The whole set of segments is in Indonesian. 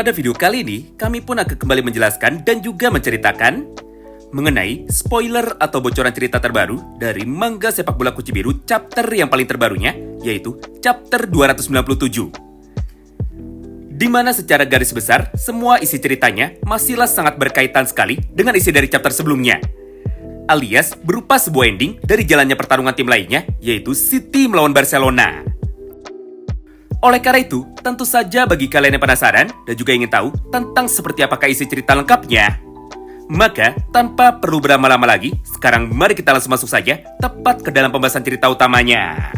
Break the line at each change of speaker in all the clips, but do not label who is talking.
Pada video kali ini, kami pun akan kembali menjelaskan dan juga menceritakan mengenai spoiler atau bocoran cerita terbaru dari manga sepak bola Kucibiru chapter yang paling terbarunya, yaitu chapter 297. Di mana secara garis besar, semua isi ceritanya masihlah sangat berkaitan sekali dengan isi dari chapter sebelumnya. Alias berupa sebuah ending dari jalannya pertarungan tim lainnya, yaitu City melawan Barcelona. Oleh karena itu, tentu saja bagi kalian yang penasaran dan juga ingin tahu tentang seperti apakah isi cerita lengkapnya, maka tanpa perlu berlama-lama lagi, sekarang mari kita langsung masuk saja tepat ke dalam pembahasan cerita utamanya.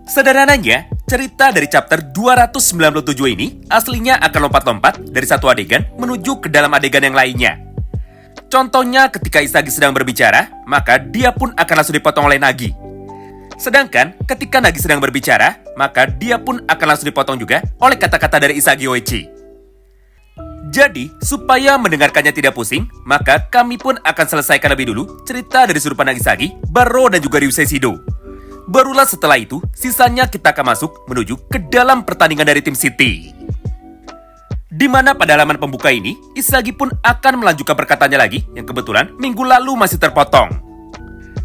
Sederhananya, cerita dari chapter 297 ini aslinya akan lompat-lompat dari satu adegan menuju ke dalam adegan yang lainnya. Contohnya ketika Isagi sedang berbicara, maka dia pun akan langsung dipotong oleh Nagi. Sedangkan ketika Nagi sedang berbicara, maka dia pun akan langsung dipotong juga oleh kata-kata dari Isagi Oichi. Jadi, supaya mendengarkannya tidak pusing, maka kami pun akan selesaikan lebih dulu cerita dari sudut pandang Isagi, Baro, dan juga Ryusei Shido. Barulah setelah itu, sisanya kita akan masuk menuju ke dalam pertandingan dari tim City. Di mana pada halaman pembuka ini, Isagi pun akan melanjutkan perkataannya lagi, yang kebetulan minggu lalu masih terpotong.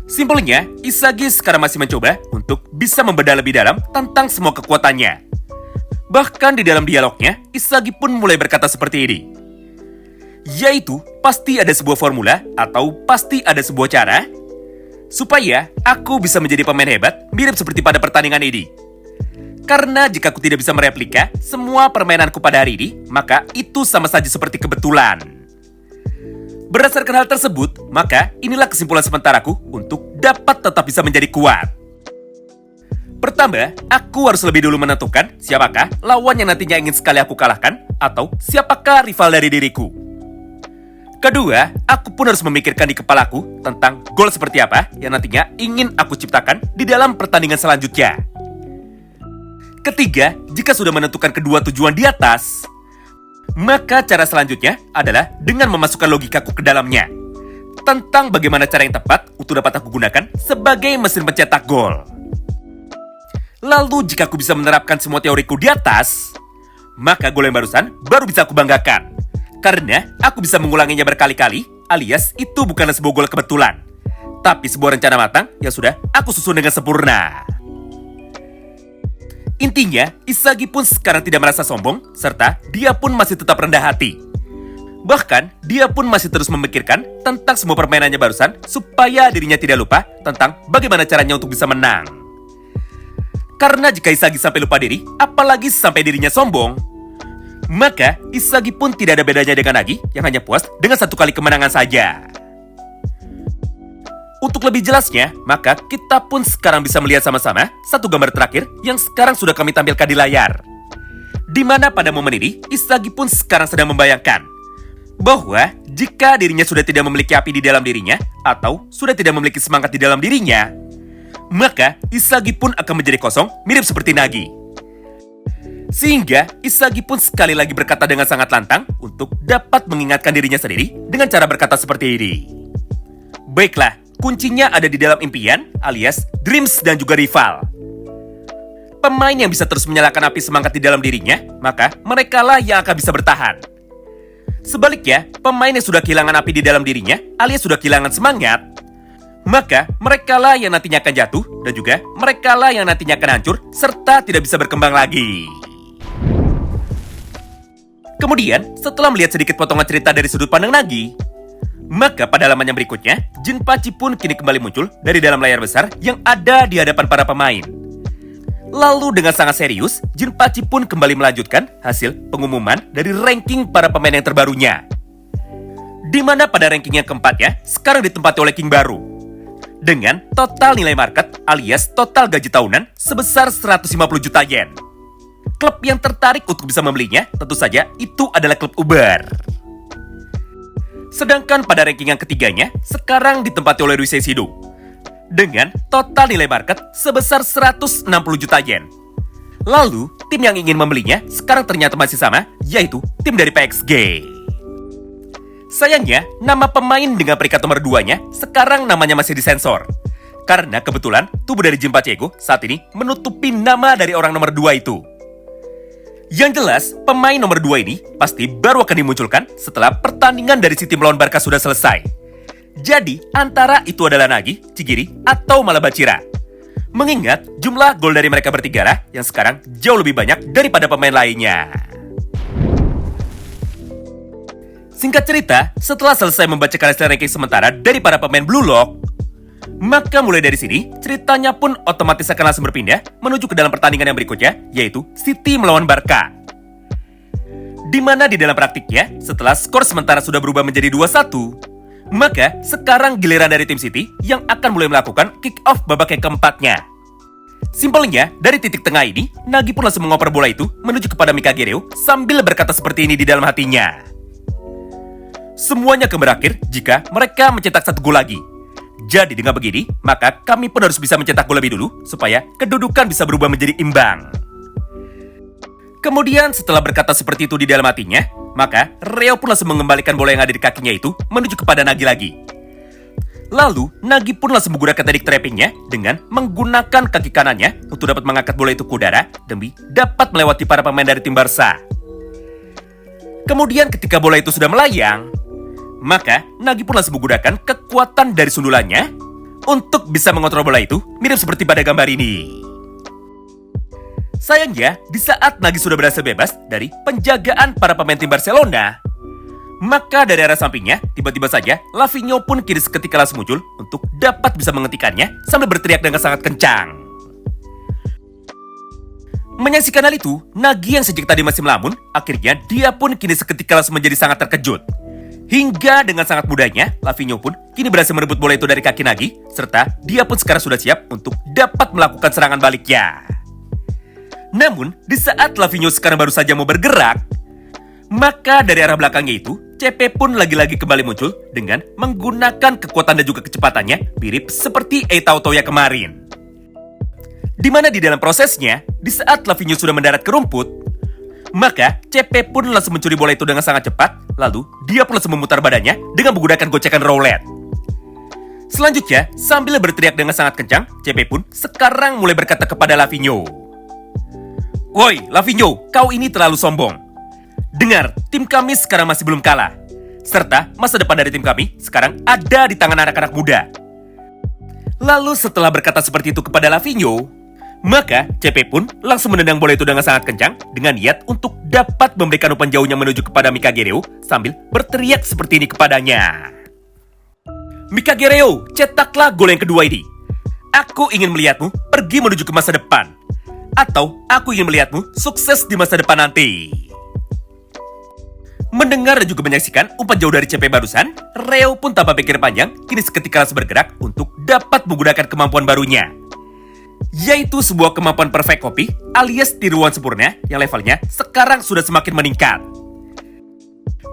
Simpelnya, Isagi sekarang masih mencoba untuk bisa membedah lebih dalam tentang semua kekuatannya. Bahkan di dalam dialognya, Isagi pun mulai berkata seperti ini. Yaitu, pasti ada sebuah formula atau pasti ada sebuah cara supaya aku bisa menjadi pemain hebat mirip seperti pada pertandingan ini. Karena jika aku tidak bisa mereplika semua permainanku pada hari ini, maka itu sama saja seperti kebetulan. Berdasarkan hal tersebut, maka inilah kesimpulan sementaraku untuk dapat tetap bisa menjadi kuat. Pertama, aku harus lebih dulu menentukan siapakah lawan yang nantinya ingin sekali aku kalahkan atau siapakah rival dari diriku. Kedua, aku pun harus memikirkan di kepalaku tentang gol seperti apa yang nantinya ingin aku ciptakan di dalam pertandingan selanjutnya. Ketiga, jika sudah menentukan kedua tujuan di atas, maka cara selanjutnya adalah dengan memasukkan logikaku ke dalamnya tentang bagaimana cara yang tepat untuk dapat aku gunakan sebagai mesin pencetak gol. Lalu jika aku bisa menerapkan semua teoriku di atas, maka gol yang barusan baru bisa aku banggakan. Karena aku bisa mengulanginya berkali-kali, alias itu bukanlah sebuah gol kebetulan, tapi sebuah rencana matang yang sudah aku susun dengan sempurna. Intinya, Isagi pun sekarang tidak merasa sombong, serta dia pun masih tetap rendah hati. Bahkan, dia pun masih terus memikirkan tentang semua permainannya barusan, supaya dirinya tidak lupa tentang bagaimana caranya untuk bisa menang. Karena jika Isagi sampai lupa diri, apalagi sampai dirinya sombong, maka Isagi pun tidak ada bedanya dengan Nagi yang hanya puas dengan satu kali kemenangan saja. Untuk lebih jelasnya, maka kita pun sekarang bisa melihat sama-sama satu gambar terakhir yang sekarang sudah kami tampilkan di layar. Di mana pada momen ini, Isagi pun sekarang sedang membayangkan bahwa jika dirinya sudah tidak memiliki api di dalam dirinya atau sudah tidak memiliki semangat di dalam dirinya, maka Isagi pun akan menjadi kosong mirip seperti Nagi. Sehingga Isagi pun sekali lagi berkata dengan sangat lantang untuk dapat mengingatkan dirinya sendiri dengan cara berkata seperti ini. Baiklah, kuncinya ada di dalam impian alias dreams dan juga rival. Pemain yang bisa terus menyalakan api semangat di dalam dirinya, maka merekalah yang akan bisa bertahan. Sebaliknya, pemain yang sudah kehilangan api di dalam dirinya alias sudah kehilangan semangat, maka merekalah yang nantinya akan jatuh dan juga merekalah yang nantinya akan hancur serta tidak bisa berkembang lagi. Kemudian, setelah melihat sedikit potongan cerita dari sudut pandang Nagi, maka pada halaman yang berikutnya, Jinpachi pun kini kembali muncul dari dalam layar besar yang ada di hadapan para pemain. Lalu dengan sangat serius, Jinpachi pun kembali melanjutkan hasil pengumuman dari ranking para pemain yang terbarunya. Di mana pada ranking yang keempatnya, sekarang ditempati oleh King Baro. Dengan total nilai market alias total gaji tahunan sebesar 150 juta yen. Klub yang tertarik untuk bisa membelinya tentu saja itu adalah klub Uber. Sedangkan pada ranking yang ketiganya, sekarang ditempati oleh Ryusei Shido dengan total nilai market sebesar 160 juta yen. Lalu, tim yang ingin membelinya sekarang ternyata masih sama, yaitu tim dari PXG. Sayangnya, nama pemain dengan peringkat nomor 2-nya sekarang namanya masih disensor. Karena kebetulan tubuh dari Jinpachi Ego saat ini menutupi nama dari orang nomor 2 itu. Yang jelas, pemain nomor 2 ini pasti baru akan dimunculkan setelah pertandingan dari City melawan Barca sudah selesai. Jadi, antara itu adalah Nagy, Chigiri, atau malah Bachira. Mengingat jumlah gol dari mereka bertiga lah yang sekarang jauh lebih banyak daripada pemain lainnya. Singkat cerita, setelah selesai membacakan hasil ranking sementara dari para pemain Blue Lock, maka mulai dari sini, ceritanya pun otomatis akan langsung berpindah menuju ke dalam pertandingan yang berikutnya, yaitu City melawan Barca. Di mana di dalam praktiknya, setelah skor sementara sudah berubah menjadi 2-1, maka sekarang giliran dari tim City yang akan mulai melakukan kick-off babak yang keempatnya. Simpelnya, dari titik tengah ini, Nagy pun langsung mengoper bola itu menuju kepada Mika Gereo sambil berkata seperti ini di dalam hatinya. Semuanya akan berakhir jika mereka mencetak 1 gol lagi. Jadi dengan begini, maka kami pun harus bisa mencetak gol lebih dulu supaya kedudukan bisa berubah menjadi imbang. Kemudian setelah berkata seperti itu di dalam hatinya, maka Reo pun langsung mengembalikan bola yang ada di kakinya itu menuju kepada Nagy lagi. Lalu, Nagy pun langsung menggunakan teknik trappingnya dengan menggunakan kaki kanannya untuk dapat mengangkat bola itu ke udara demi dapat melewati para pemain dari tim Barca. Kemudian ketika bola itu sudah melayang, maka Nagy pun langsung menggunakan kekuatan dari sundulannya untuk bisa mengontrol bola itu mirip seperti pada gambar ini. Sayangnya, di saat Nagy sudah berhasil bebas dari penjagaan para pemain tim Barcelona, maka dari arah sampingnya, tiba-tiba saja Lavinho pun kini seketika langsung muncul untuk dapat bisa menghentikannya sambil berteriak dengan sangat kencang. Menyaksikan hal itu, Nagy yang sejak tadi masih melamun, akhirnya dia pun kini seketika langsung menjadi sangat terkejut. Hingga dengan sangat mudahnya, Lavinho pun kini berhasil merebut bola itu dari kaki Nagy, serta dia pun sekarang sudah siap untuk dapat melakukan serangan baliknya. Namun, di saat Lavinho sekarang baru saja mau bergerak, maka dari arah belakangnya itu, CP pun lagi-lagi kembali muncul dengan menggunakan kekuatan dan juga kecepatannya mirip seperti Etao Toya kemarin. Di mana di dalam prosesnya, di saat Lavinho sudah mendarat ke rumput, maka CP pun langsung mencuri bola itu dengan sangat cepat, lalu dia pun langsung memutar badannya dengan menggunakan gocekan roulette. Selanjutnya, sambil berteriak dengan sangat kencang, CP pun sekarang mulai berkata kepada Lavinho, "Woi, Lavinho, kau ini terlalu sombong. Dengar, tim kami sekarang masih belum kalah. Serta masa depan dari tim kami sekarang ada di tangan anak-anak muda." Lalu setelah berkata seperti itu kepada Lavinho, maka CP pun langsung menendang bola itu dengan sangat kencang dengan niat untuk dapat memberikan umpan jauhnya menuju kepada Mika Gereo sambil berteriak seperti ini kepadanya. "Mika Gereo, cetaklah gol yang kedua ini. Aku ingin melihatmu pergi menuju ke masa depan. Atau aku ingin melihatmu sukses di masa depan nanti." Mendengar dan juga menyaksikan umpan jauh dari CP barusan, Reo pun tanpa pikir panjang kini seketika langsung bergerak untuk dapat menggunakan kemampuan barunya, yaitu sebuah kemampuan perfect copy alias tiruan sempurna yang levelnya sekarang sudah semakin meningkat.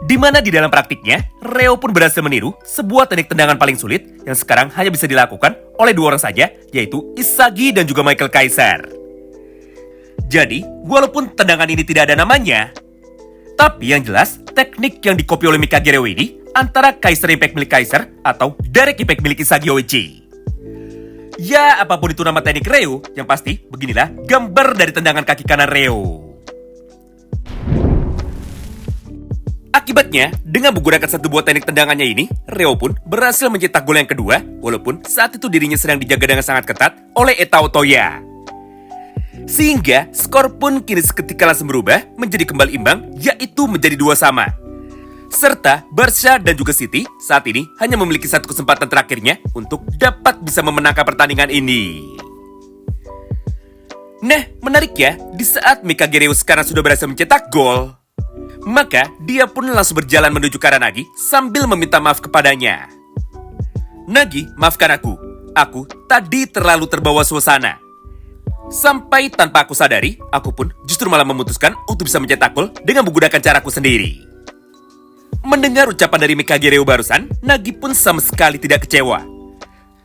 Di mana di dalam praktiknya, Reo pun berhasil meniru sebuah teknik tendangan paling sulit yang sekarang hanya bisa dilakukan oleh 2 orang saja, yaitu Inzaghi dan juga Michael Kaiser. Jadi, walaupun tendangan ini tidak ada namanya, tapi yang jelas, teknik yang dikopi oleh Mika Gereo ini antara Kaiser Impact milik Kaiser atau Direct Impact milik Inzaghi Oichi. Ya, apapun itu nama teknik Reo, yang pasti beginilah gambar dari tendangan kaki kanan Reo. Akibatnya, dengan menggunakan satu buah teknik tendangannya ini, Reo pun berhasil mencetak gol yang kedua, walaupun saat itu dirinya sedang dijaga dengan sangat ketat oleh Etao Toya. Sehingga skor pun kini seketika langsung berubah menjadi kembali imbang, yaitu menjadi 2-2. Serta Barca dan juga City saat ini hanya memiliki satu kesempatan terakhirnya untuk dapat bisa memenangkan pertandingan ini. Nah, menarik ya, di saat Mika Gereo sekarang sudah berhasil mencetak gol, maka dia pun langsung berjalan menuju ke arah Nagy sambil meminta maaf kepadanya. "Nagy, maafkan aku. Aku tadi terlalu terbawa suasana. Sampai tanpa aku sadari, aku pun justru malah memutuskan untuk bisa mencetak gol dengan menggunakan caraku sendiri." Mendengar ucapan dari Mika Gereo barusan, Nagy pun sama sekali tidak kecewa.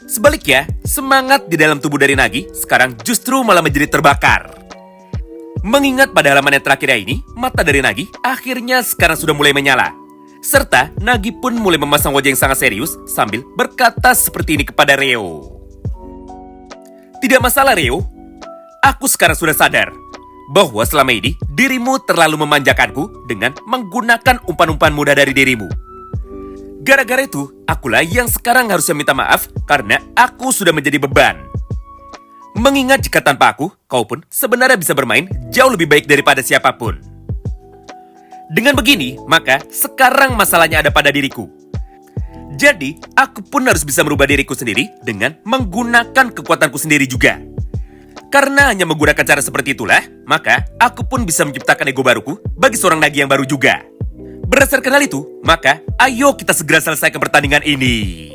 Sebaliknya, semangat di dalam tubuh dari Nagy sekarang justru malah menjadi terbakar. Mengingat pada halaman yang terakhir ini, mata dari Nagy akhirnya sekarang sudah mulai menyala. Serta Nagy pun mulai memasang wajah yang sangat serius sambil berkata seperti ini kepada Reo. "Tidak masalah Reo, aku sekarang sudah sadar bahwa selama ini dirimu terlalu memanjakanku dengan menggunakan umpan-umpan mudah dari dirimu. Gara-gara itu, akulah yang sekarang harusnya minta maaf karena aku sudah menjadi beban. Mengingat jika tanpa aku, kau pun sebenarnya bisa bermain jauh lebih baik daripada siapapun. Dengan begini, maka sekarang masalahnya ada pada diriku. Jadi, aku pun harus bisa merubah diriku sendiri dengan menggunakan kekuatanku sendiri juga. Karena hanya menggunakan cara seperti itulah, maka aku pun bisa menciptakan ego baruku bagi seorang Nagi yang baru juga. Berdasarkan hal itu, maka ayo kita segera selesaikan pertandingan ini.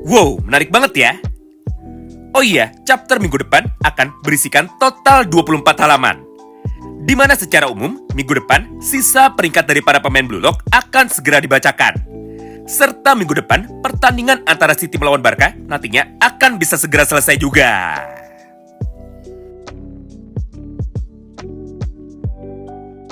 Wow, menarik banget ya. Oh iya, chapter minggu depan akan berisikan total 24 halaman. Di mana secara umum, minggu depan, sisa peringkat dari para pemain Blue Lock akan segera dibacakan. Serta minggu depan, pertandingan antara City melawan Barca nantinya akan bisa segera selesai juga.